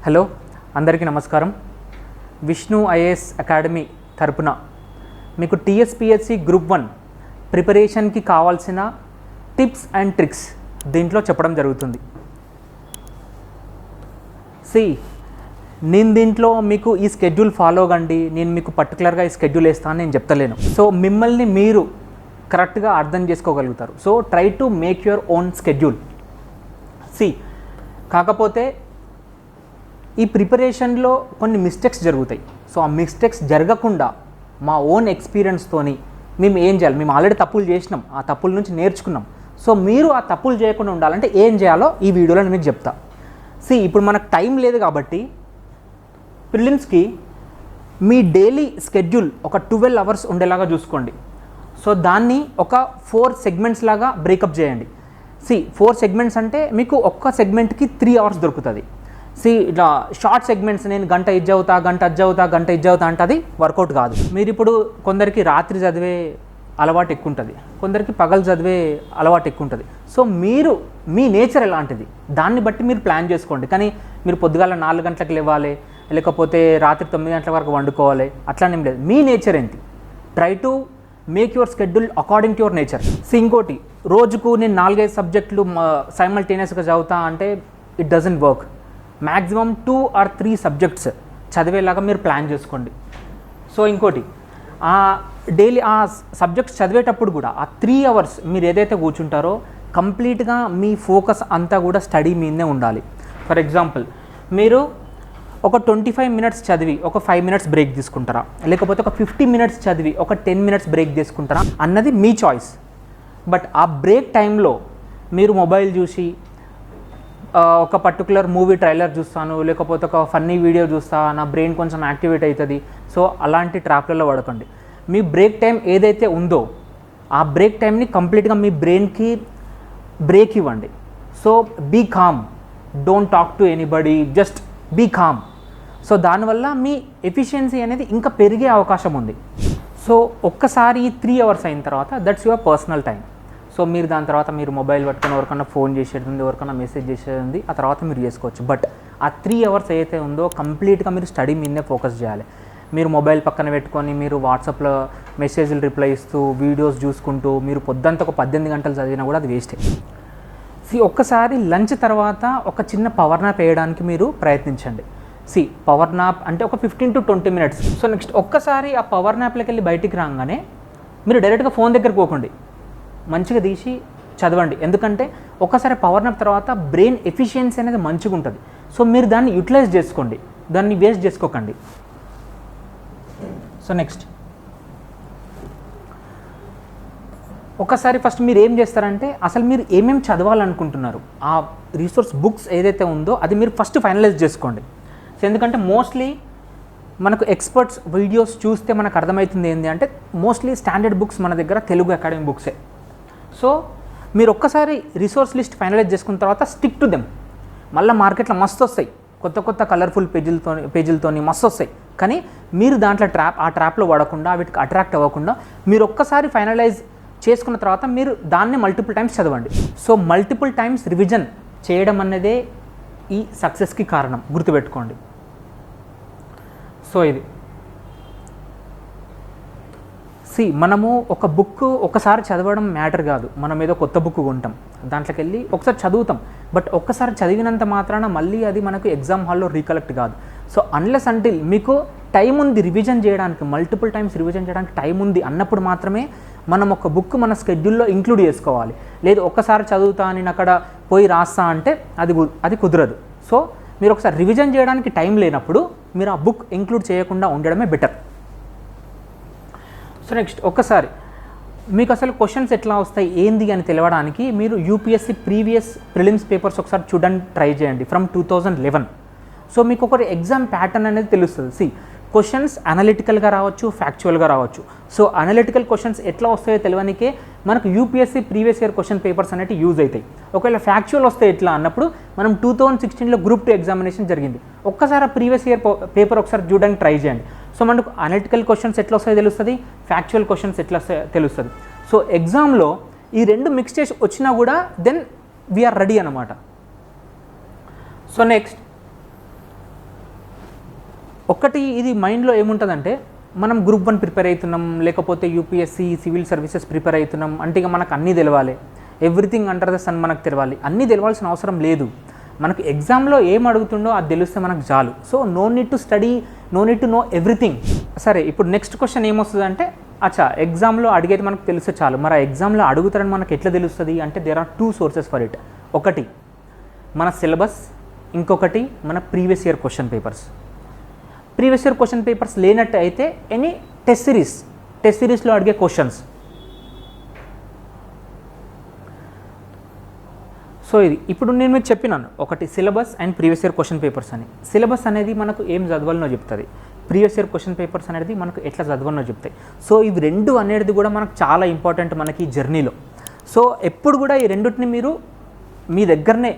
Hello అందరికీ నమస్కారం. Vishnu IAS academy తరపున మీకు టీఎస్పీఎస్సీ గ్రూప్ 1 ప్రిపరేషన్కి కావాల్సిన టిప్స్ అండ్ ట్రిక్స్ దీంట్లో చెప్పడం జరుగుతుంది. నేను దీంట్లో మీకు ఈ స్కెడ్యూల్ ఫాలో కండి, నేను మీకు పర్టికులర్గా ఈ స్కెడ్యూల్ వేస్తాను నేను చెప్తలేను. సో మిమ్మల్ని మీరు కరెక్ట్గా అర్థం చేసుకోగలుగుతారు. So try to make your own schedule. కాకపోతే ఈ ప్రిపరేషన్లో కొన్ని మిస్టేక్స్ జరుగుతాయి. సో ఆ మిస్టేక్స్ జరగకుండా మా ఓన్ ఎక్స్పీరియన్స్తోని మేము ఏం చేయాలి, మేము ఆల్రెడీ తప్పులు చేసినాం, ఆ తప్పుల నుంచి నేర్చుకున్నాం. సో మీరు ఆ తప్పులు చేయకుండా ఉండాలంటే ఏం చేయాలో ఈ వీడియోలో నేను మీకు చెప్తా. ఇప్పుడు మనకు టైం లేదు కాబట్టి ప్రిలిమ్స్కి మీ డైలీ స్కెడ్యూల్ ఒక 12 అవర్స్ ఉండేలాగా చూసుకోండి. సో దాన్ని ఒక 4 సెగ్మెంట్స్ లాగా బ్రేకప్ చేయండి. 4 సెగ్మెంట్స్ అంటే మీకు ఒక్క సెగ్మెంట్కి 3 అవర్స్ దొరుకుతుంది. ఇట్లా షార్ట్ సెగ్మెంట్స్ నేను గంట ఇది చదువుతా, గంట అది చదువుతా, గంట ఇది చదువుతా అంటే అది వర్కౌట్ కాదు. మీరు ఇప్పుడు కొందరికి రాత్రి చదివే అలవాటు ఎక్కువ ఉంటుంది, కొందరికి పగలు చదివే అలవాటు ఎక్కువ ఉంటుంది. సో మీరు మీ నేచర్ ఎలాంటిది దాన్ని బట్టి మీరు ప్లాన్ చేసుకోండి. కానీ మీరు పొద్దుగాల 4 గంటలకు లేవాలి, లేకపోతే రాత్రి 9 గంటల వరకు వండుకోవాలి అట్లానేం లేదు. మీ నేచర్ ఏంటి, try to make your schedule according to your nature. ఇంకోటి, రోజుకు నేను 4-5 సబ్జెక్టులు సైమల్టేనియస్గా చదువుతా అంటే it doesn't work. Maximum 2 or 3 subjects చదివేలాగా మీరు ప్లాన్ చేసుకోండి. సో ఇంకోటి, డైలీ ఆ సబ్జెక్ట్స్ చదివేటప్పుడు కూడా ఆ 3 అవర్స్ మీరు ఏదైతే కూర్చుంటారో కంప్లీట్గా మీ ఫోకస్ అంతా కూడా స్టడీ మీదనే ఉండాలి. ఫర్ ఎగ్జాంపుల్, మీరు ఒక 25 మినిట్స్ చదివి ఒక 5 మినిట్స్ బ్రేక్ తీసుకుంటారా, లేకపోతే ఒక 50 మినిట్స్ చదివి ఒక 10 మినిట్స్ బ్రేక్ తీసుకుంటారా అన్నది మీ చాయిస్. బట్ ఆ బ్రేక్ టైంలో మీరు మొబైల్ చూసి ఒక పర్టికులర్ మూవీ ట్రైలర్ చూస్తాను, లేకపోతే ఒక ఫన్నీ వీడియో చూస్తా, నా బ్రెయిన్ కొంచెం యాక్టివేట్ అవుతుంది. సో అలాంటి ట్రాప్లలో పడకండి. మీ బ్రేక్ టైం ఏదైతే ఉందో ఆ బ్రేక్ టైంని కంప్లీట్గా మీ బ్రెయిన్కి బ్రేక్ ఇవ్వండి. So be calm, don't talk to anybody, just be calm. So దానివల్ల మీ ఎఫిషియన్సీ అనేది ఇంకా పెరిగే అవకాశం ఉంది. సో ఒక్కసారి 3 అవర్స్ అయిన తర్వాత that's your personal time. So మీరు దాని తర్వాత మీరు మొబైల్ పట్టుకొని ఎవరికన్నా ఫోన్ చేసేది ఉంది, ఎవరికన్నా మెసేజ్ చేసేది ఉంది, ఆ తర్వాత మీరు చేసుకోవచ్చు. బట్ ఆ 3 అవర్స్ ఏదైతే ఉందో కంప్లీట్గా మీరు స్టడీ మీదనే ఫోకస్ చేయాలి. మీరు మొబైల్ పక్కన పెట్టుకొని మీరు వాట్సాప్లో మెసేజ్లు రిప్లై ఇస్తూ వీడియోస్ చూసుకుంటూ మీరు పొద్దుంతా ఒక 18 గంటలు చదివినా కూడా అది వేస్టే. ఒక్కసారి లంచ్ తర్వాత ఒక చిన్న పవర్ నాప్ వేయడానికి మీరు ప్రయత్నించండి. పవర్ నాప్ అంటే ఒక 15 to 20 మినిట్స్. సో నెక్స్ట్ ఒక్కసారి ఆ పవర్ నాప్లోకి వెళ్ళి బయటికి రాగానే మీరు డైరెక్ట్గా ఫోన్ దగ్గరికి పోకండి, మంచిగా తీసి చదవండి. ఎందుకంటే ఒక్కసారి పవర్ నాప్ తర్వాత బ్రెయిన్ ఎఫిషియన్సీ అనేది మంచిగా ఉంటుంది. సో మీరు దాన్ని యూటిలైజ్ చేసుకోండి, దాన్ని వేస్ట్ చేసుకోకండి. సో నెక్స్ట్ ఒకసారి ఫస్ట్ మీరు ఏం చేస్తారంటే అసలు మీరు ఏమేమి చదవాలనుకుంటున్నారు, ఆ రీసోర్స్ బుక్స్ ఏదైతే ఉందో అది మీరు ఫస్ట్ ఫైనలైజ్ చేసుకోండి. సో ఎందుకంటే మోస్ట్లీ మనకు ఎక్స్పర్ట్స్ వీడియోస్ చూస్తే మనకు అర్థమవుతుంది ఏంటి అంటే మోస్ట్లీ స్టాండర్డ్ బుక్స్ మన దగ్గర తెలుగు అకాడమీ బుక్సే. సో మీరు ఒక్కసారి రిసోర్స్ లిస్ట్ ఫైనలైజ్ చేసుకున్న తర్వాత స్టిక్ టు దెమ్. మళ్ళీ మార్కెట్లో మస్తు వస్తాయి, కొత్త కొత్త కలర్ఫుల్ పేజీలతోని మస్తు వస్తాయి. కానీ మీరు దాంట్లో ఆ ట్రాప్లో పడకుండా, వీటికి అట్రాక్ట్ అవ్వకుండా మీరు ఒక్కసారి ఫైనలైజ్ చేసుకున్న తర్వాత మీరు దాన్ని మల్టిపుల్ టైమ్స్ చదవండి. సో మల్టిపుల్ టైమ్స్ రివిజన్ చేయడం అన్నదే ఈ సక్సెస్కి కారణం, గుర్తుపెట్టుకోండి. సో ఇది మనము ఒక బుక్ ఒకసారి చదవడం మ్యాటర్ కాదు. మనం ఏదో కొత్త బుక్ కొంటాం, దాంట్లోకి వెళ్ళి ఒకసారి చదువుతాం. బట్ ఒక్కసారి చదివినంత మాత్రాన మళ్ళీ అది మనకు ఎగ్జామ్ హాల్లో రీకలెక్ట్ కాదు. సో అన్లెస్ అంటిల్ మీకు టైం ఉంది రివిజన్ చేయడానికి, మల్టిపుల్ టైమ్స్ రివిజన్ చేయడానికి టైం ఉంది అన్నప్పుడు మాత్రమే మనం ఒక బుక్ మన స్కెడ్యూల్లో ఇంక్లూడ్ చేసుకోవాలి. లేదు ఒక్కసారి చదువుతా నేను అక్కడ పోయి రాస్తా అంటే అది కుదరదు. సో మీరు ఒకసారి రివిజన్ చేయడానికి టైం లేనప్పుడు మీరు ఆ బుక్ ఇంక్లూడ్ చేయకుండా ఉండడమే బెటర్. సో నెక్స్ట్ ఒక్కసారి మీకు అసలు క్వశ్చన్స్ ఎట్లా వస్తాయి ఏంది అని తెలవడానికి మీరు యూపీఎస్సీ ప్రీవియస్ ప్రిలిమ్స్ పేపర్స్ ఒకసారి చూడడానికి ట్రై చేయండి ఫ్రమ్ 2011. సో మీకు ఒక ఎగ్జామ్ ప్యాటర్న్ అనేది తెలుస్తుంది. క్వశ్చన్స్ అనలిటికల్గా రావచ్చు, ఫ్యాక్చువల్గా రావచ్చు. సో అనలిటికల్ క్వశ్చన్స్ ఎట్లా వస్తాయో తెలియనికే మనకు UPSC previous year question papers అనేవి యూజ్ అవుతాయి. ఒకవేళ ఫ్యాక్చువల్ వస్తే ఎట్లా అన్నప్పుడు మనం 2016లో గ్రూప్ 2 ఎగ్జామినేషన్ జరిగింది. ఒక్కసారి ప్రీవియస్ ఇయర్ పేపర్ ఒకసారి చూడడానికి ట్రై చేయండి. సో మనకు అనలిటికల్ క్వశ్చన్స్ ఎట్లా వస్తాయో తెలుస్తుంది, ఫ్యాక్చువల్ క్వశ్చన్స్ ఎట్లా వస్తాయో తెలుస్తుంది. సో ఎగ్జామ్లో ఈ రెండు మిక్స్ చేసి వచ్చినా కూడా దెన్ వీఆర్ రెడీ అన్నమాట. సో నెక్స్ట్ ఒకటి ఇది మైండ్లో ఏముంటుందంటే, మనం గ్రూప్ 1 ప్రిపేర్ అవుతున్నాం, లేకపోతే యూపీఎస్సీ సివిల్ సర్వీసెస్ ప్రిపేర్ అవుతున్నాం అంటే ఇక మనకు అన్నీ తెలవాలి, ఎవ్రీథింగ్ అండర్ ద సన్ మనకు తెలవాలి. అన్నీ తెలవాల్సిన అవసరం లేదు. మనకు ఎగ్జామ్లో ఏం అడుగుతుండో అది తెలిస్తే మనకు చాలు. So no need to study, no need to know everything. సరే, ఇప్పుడు నెక్స్ట్ క్వశ్చన్ ఏమొస్తుంది అంటే, ఎగ్జామ్లో అడిగేది మనకు తెలిస్తే చాలు, మరి ఆ ఎగ్జామ్లో అడుగుతారని మనకు ఎట్లా తెలుస్తుంది అంటే, there are 2 sources for it. ఒకటి మన సిలబస్, ఇంకొకటి మన previous year question papers. Previous year question papers లేనట్టు అయితే ఎనీ టెస్ట్ సిరీస్లో అడిగే క్వశ్చన్స్. సో ఇది ఇప్పుడు నేను మీకు చెప్పినాను, ఒకటి syllabus and previous year question papers అని. సిలబస్ అనేది మనకు ఏం చదవాలనో చెప్తుంది, ప్రీవియస్ ఇయర్ క్వశ్చన్ పేపర్స్ అనేది మనకు ఎట్లా చదవాలనో చెప్తాయి. సో ఇవి రెండు అనేది కూడా మనకు చాలా ఇంపార్టెంట్ మనకి జర్నీలో. సో ఎప్పుడు కూడా ఈ రెండింటిని మీరు మీ దగ్గరనే,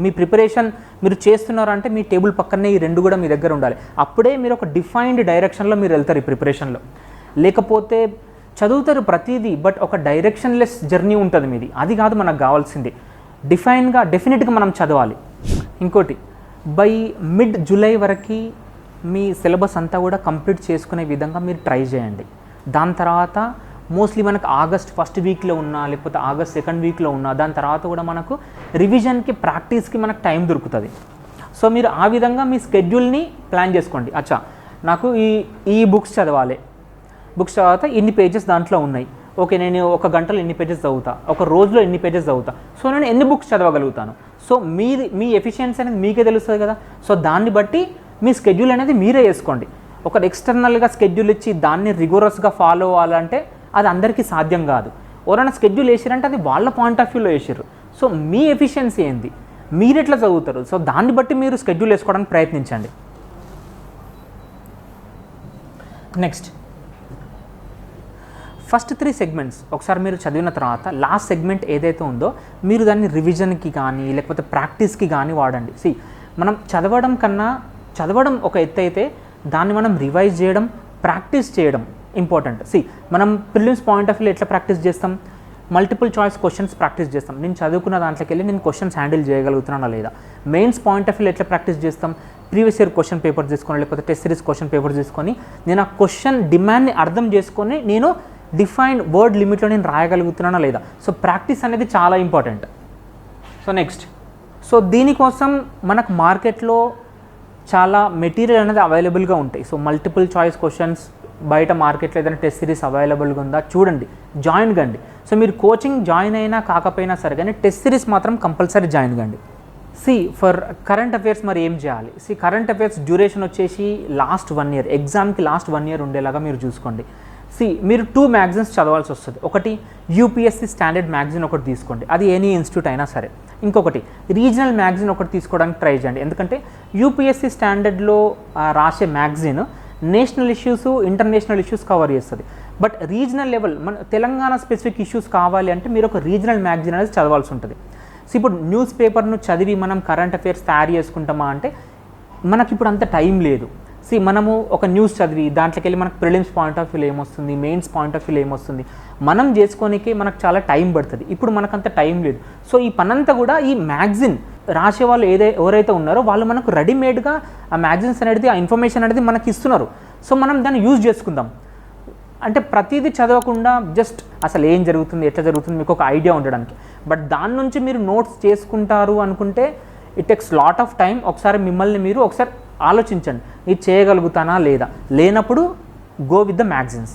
మీ ప్రిపరేషన్ మీరు చేస్తున్నారంటే మీ టేబుల్ పక్కనే ఈ రెండు కూడా మీ దగ్గర ఉండాలి. అప్పుడే మీరు ఒక డిఫైన్డ్ డైరెక్షన్లో మీరు వెళ్తారు ఈ ప్రిపరేషన్లో. లేకపోతే చదువుతారు ప్రతిదీ, బట్ ఒక డైరెక్షన్లెస్ జర్నీ ఉంటుంది మీది. అది కాదు మనకు కావాల్సింది. డిఫైన్గా డెఫినెట్గా మనం చదవాలి. ఇంకోటి, బై మిడ్ జూలై వరకు మీ సిలబస్ అంతా కూడా కంప్లీట్ చేసుకునే విధంగా మీరు ట్రై చేయండి. దాని తర్వాత మోస్ట్లీ మనకు ఆగస్ట్ ఫస్ట్ వీక్లో ఉన్నా, లేకపోతే ఆగస్ట్ సెకండ్ వీక్లో ఉన్నా, దాని తర్వాత కూడా మనకు రివిజన్కి, ప్రాక్టీస్కి మనకు టైం దొరుకుతుంది. సో మీరు ఆ విధంగా మీ స్కెడ్యూల్ని ప్లాన్ చేసుకోండి. నాకు ఈ బుక్స్ చదవాలి, బుక్స్ తర్వాత ఇన్ని పేజెస్ దాంట్లో ఉన్నాయి, ఓకే నేను ఒక గంటలో ఎన్ని పేజెస్ చదువుతా, ఒక రోజులో ఎన్ని పేజెస్ చదువుతా, సో నేను ఎన్ని బుక్స్ చదవగలుగుతాను. సో మీ ఎఫిషియన్సీ అనేది మీకే తెలుస్తుంది కదా. సో దాన్ని బట్టి మీ స్కెడ్యూల్ అనేది మీరే వేసుకోండి. ఒక ఎక్స్టర్నల్గా స్కెడ్యూల్ ఇచ్చి దాన్ని రిగోరస్గా ఫాలో అవ్వాలంటే అది అందరికీ సాధ్యం కాదు. ఎవరైనా స్కెడ్యూల్ వేసారంటే అది వాళ్ళ పాయింట్ ఆఫ్ వ్యూలో వేసారు. సో మీ ఎఫిషియన్సీ ఏంది, మీరు ఎట్లా చదువుతారు, సో దాన్ని బట్టి మీరు స్కెడ్యూల్ వేసుకోవడానికి ప్రయత్నించండి. నెక్స్ట్, ఫస్ట్ 3 సెగ్మెంట్స్ ఒకసారి మీరు చదివిన తర్వాత లాస్ట్ సెగ్మెంట్ ఏదైతే ఉందో మీరు దాన్ని రివిజన్కి కానీ లేకపోతే ప్రాక్టీస్కి కానీ వాడండి. మనం చదవడం ఒక ఎత్తు అయితే దాన్ని మనం రివైజ్ చేయడం, ప్రాక్టీస్ చేయడం ఇంపార్టెంట్. మనం ప్రిలిమ్స్ పాయింట్ ఆఫ్ వ్యూ ఎట్లా ప్రాక్టీస్ చేస్తాం, మల్టిపుల్ చాయిస్ క్వశ్చన్స్ ప్రాక్టీస్ చేస్తాం. నేను చదువుకున్న దాంట్లోకి వెళ్ళి నేను క్వశ్చన్స్ హ్యాండిల్ చేయగలుగుతున్నానా లేదా. మెయిన్స్ పాయింట్ ఆఫ్ వ్యూ ఎట్లా ప్రాక్టీస్ చేస్తాం, ప్రీవియస్ ఇయర్ క్వశ్చన్ పేపర్ తీసుకొని లేకపోతే టెస్ట్ సిరీస్ క్వశ్చన్ పేపర్ తీసుకొని నేను ఆ క్వశ్చన్ డిమాండ్ని అర్థం చేసుకొని నేను డిఫైన్డ్ వర్డ్ లిమిట్లో నేను రాయగలుగుతున్నానా లేదా. సో ప్రాక్టీస్ అనేది చాలా ఇంపార్టెంట్. సో నెక్స్ట్, దీనికోసం మనకు మార్కెట్లో చాలా మెటీరియల్ అనేది అవైలబుల్గా ఉంటాయి. సో మల్టిపుల్ చాయిస్ క్వశ్చన్స్ బయట మార్కెట్లో ఏదైనా టెస్ట్ సిరీస్ అవైలబుల్గా ఉందా చూడండి, జాయిన్ కండి. సో మీరు కోచింగ్ జాయిన్ అయినా కాకపోయినా సరే కానీ టెస్ట్ సిరీస్ మాత్రం కంపల్సరీ జాయిన్ కండి. ఫర్ కరెంట్ అఫైర్స్ మరి ఏం చేయాలి. కరెంట్ అఫైర్స్ డ్యూరేషన్ వచ్చేసి లాస్ట్ 1 year, ఎగ్జామ్కి లాస్ట్ 1 year ఉండేలాగా మీరు చూసుకోండి. మీరు 2 మ్యాగజైన్స్ చదవాల్సి వస్తుంది. ఒకటి యూపీఎస్సీ స్టాండర్డ్ మ్యాగజైన్ ఒకటి తీసుకోండి, అది ఎనీ ఇన్స్టిట్యూట్ అయినా సరే. ఇంకొకటి రీజనల్ మ్యాగజైన్ ఒకటి తీసుకోవడానికి ట్రై చేయండి. ఎందుకంటే యూపీఎస్సీ స్టాండర్డ్లో రాసే magazine national issues, international issues cover చేస్తుంది. బట్ రీజనల్ లెవెల్ మన తెలంగాణ స్పెసిఫిక్ ఇష్యూస్ కావాలి అంటే మీరు ఒక రీజనల్ మ్యాగజైన్ అనేది చదవాల్సి ఉంటుంది. ఇప్పుడు న్యూస్ పేపర్ను చదివి మనం కరెంట్ అఫైర్స్ తయారు చేసుకుంటామా అంటే మనకి ఇప్పుడు అంత టైం లేదు. మనము ఒక న్యూస్ చదివి దాంట్లోకి వెళ్ళి మనకు ప్రిలిమ్స్ పాయింట్ ఆఫ్ వ్యూలో ఏమొస్తుంది, మెయిన్స్ పాయింట్ ఆఫ్ వ్యూలో ఏమొస్తుంది మనం చేసుకోనికే మనకు చాలా టైం పడుతుంది. ఇప్పుడు మనకంత టైం లేదు. సో ఈ పనంతా కూడా ఈ మ్యాగజైన్ రాసే వాళ్ళు ఎవరైతే ఉన్నారో వాళ్ళు మనకు రెడీమేడ్గా ఆ మ్యాగజైన్స్ అనేది, ఆ ఇన్ఫర్మేషన్ అనేది మనకి ఇస్తున్నారు. సో మనం దాన్ని యూజ్ చేసుకుందాం. అంటే ప్రతిదీ చదవకుండా జస్ట్ అసలు ఏం జరుగుతుంది, ఎట్లా జరుగుతుంది మీకు ఒక ఐడియా ఉండడానికి. బట్ దాని నుంచి మీరు నోట్స్ చేసుకుంటారు అనుకుంటే it takes lot of time. ఒకసారి మిమ్మల్ని మీరు ఒకసారి ఆలోచించండి, ఇది చేయగలుగుతానా లేదా. లేనప్పుడు గో విత్ ద మ్యాగజైన్స్.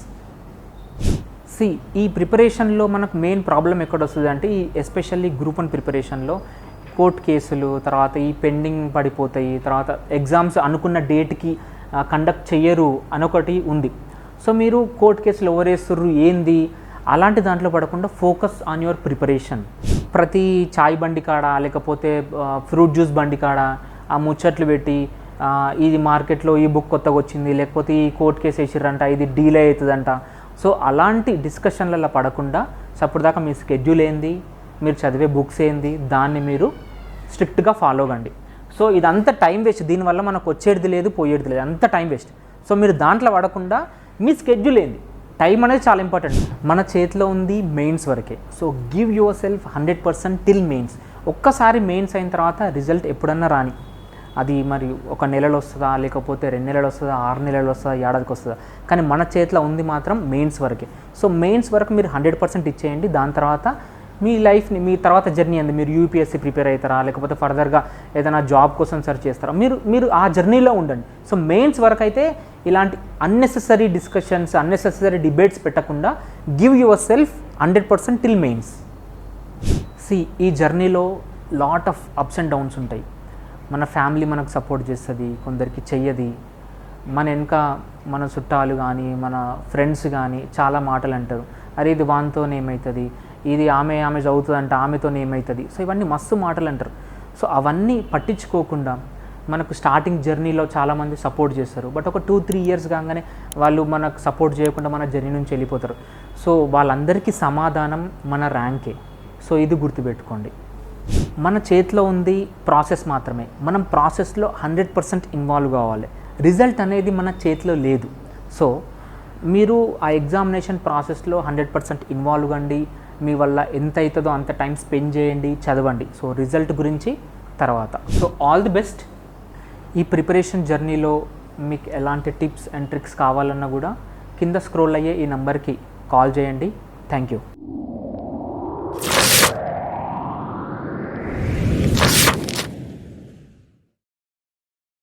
ఈ ప్రిపరేషన్లో మనకు మెయిన్ ప్రాబ్లం ఎక్కడ వస్తుంది అంటే ఈ ఎస్పెషల్లీ గ్రూప్ 1 ప్రిపరేషన్లో కోర్ట్ కేసులు, తర్వాత ఈ పెండింగ్ పడిపోతాయి, తర్వాత ఎగ్జామ్స్ అనుకున్న డేట్కి కండక్ట్ చెయ్యరు అనొకటి ఉంది. సో మీరు కోర్ట్ కేసులు ఎవరేస్తుర్రు ఏంది అలాంటి దాంట్లో పడకుండా ఫోకస్ ఆన్ యువర్ ప్రిపరేషన్. ప్రతి చాయ్ బండి కాడ లేకపోతే ఫ్రూట్ జ్యూస్ బండి కాడ ఆ ముచ్చట్లు పెట్టి ఇది మార్కెట్లో ఈ బుక్ కొత్తగా వచ్చింది, లేకపోతే ఈ కోర్ట్ కేసు వేసిర్రంట, ఇది డీలే అవుతుందంట. సో అలాంటి డిస్కషన్లలో పడకుండా అప్పటిదాకా మీ స్కెడ్యూల్ ఏంది, మీరు చదివే బుక్స్ ఏంది, దాన్ని మీరు స్ట్రిక్ట్గా ఫాలో కండి. సో ఇదంతా టైం వేస్ట్, దీనివల్ల మనకు వచ్చేది లేదు పోయేది లేదు, అంత టైం వేస్ట్. సో మీరు దాంట్లో పడకుండా మీ స్కెడ్యూల్ ఏంది, టైం అనేది చాలా ఇంపార్టెంట్. మన చేతిలో ఉంది మెయిన్స్ వరకే. So give your self 100% till mains. ఒక్కసారి మెయిన్స్ అయిన తర్వాత రిజల్ట్ ఎప్పుడన్నా రాని, అది మరి ఒక నెలలో వస్తుందా, లేకపోతే 2 నెలలు వస్తుందా, 6 నెలలు వస్తుందా, ఏడాదికి వస్తుందా, కానీ మన చేతిలో ఉంది మాత్రం మెయిన్స్ వరకే. సో మెయిన్స్ వరకు మీరు 100% ఇచ్చేయండి. దాని తర్వాత మీ లైఫ్ని, మీ తర్వాత జర్నీ అంది, మీరు యూపీఎస్సీ ప్రిపేర్ అవుతారా, లేకపోతే ఫర్దర్గా ఏదైనా జాబ్ కోసం సెర్చ్ చేస్తారా, మీరు ఆ జర్నీలో ఉండండి. సో మెయిన్స్ వరకు అయితే ఇలాంటి అన్నెసెసరీ డిస్కషన్స్, అన్నెసెసరీ డిబేట్స్ పెట్టకుండా give your self 100% till mains. ఈ జర్నీలో lot of ups and downs ఉంటాయి. మన ఫ్యామిలీ మనకు సపోర్ట్ చేస్తుంది, కొందరికి చెయ్యది. మన వెనుక మన చుట్టాలు కానీ, మన ఫ్రెండ్స్ కానీ చాలా మాటలు అంటారు. అరే ఇది వానితో ఏమవుతుంది, ఇది ఆమె చదువుతుందంట, ఆమెతో ఏమవుతుంది. సో ఇవన్నీ మస్తు మాటలు అంటారు. సో అవన్నీ పట్టించుకోకుండా మనకు స్టార్టింగ్ జర్నీలో చాలామంది సపోర్ట్ చేస్తారు. బట్ ఒక 2-3 ఇయర్స్ కాగానే వాళ్ళు మనకు సపోర్ట్ చేయకుండా మన జర్నీ నుంచి వెళ్ళిపోతారు. సో వాళ్ళందరికీ సమాధానం మన ర్యాంకే. సో ఇది గుర్తుపెట్టుకోండి. మన చేతిలో ఉంది ప్రాసెస్ మాత్రమే. మనం ప్రాసెస్లో 100% ఇన్వాల్వ్ కావాలి. రిజల్ట్ అనేది మన చేతిలో లేదు. సో మీరు ఆ ఎగ్జామినేషన్ ప్రాసెస్లో 100% ఇన్వాల్వ్ కండి. మీ వల్ల ఎంత అవుతుందో అంత టైం స్పెండ్ చేయండి, చదవండి. సో రిజల్ట్ గురించి తర్వాత. So all the best. ఈ ప్రిపరేషన్ జర్నీలో మీకు ఎలాంటి టిప్స్ అండ్ ట్రిక్స్ కావాలన్నా కూడా కింద స్క్రోల్ అయ్యే ఈ నెంబర్కి కాల్ చేయండి. Thank you.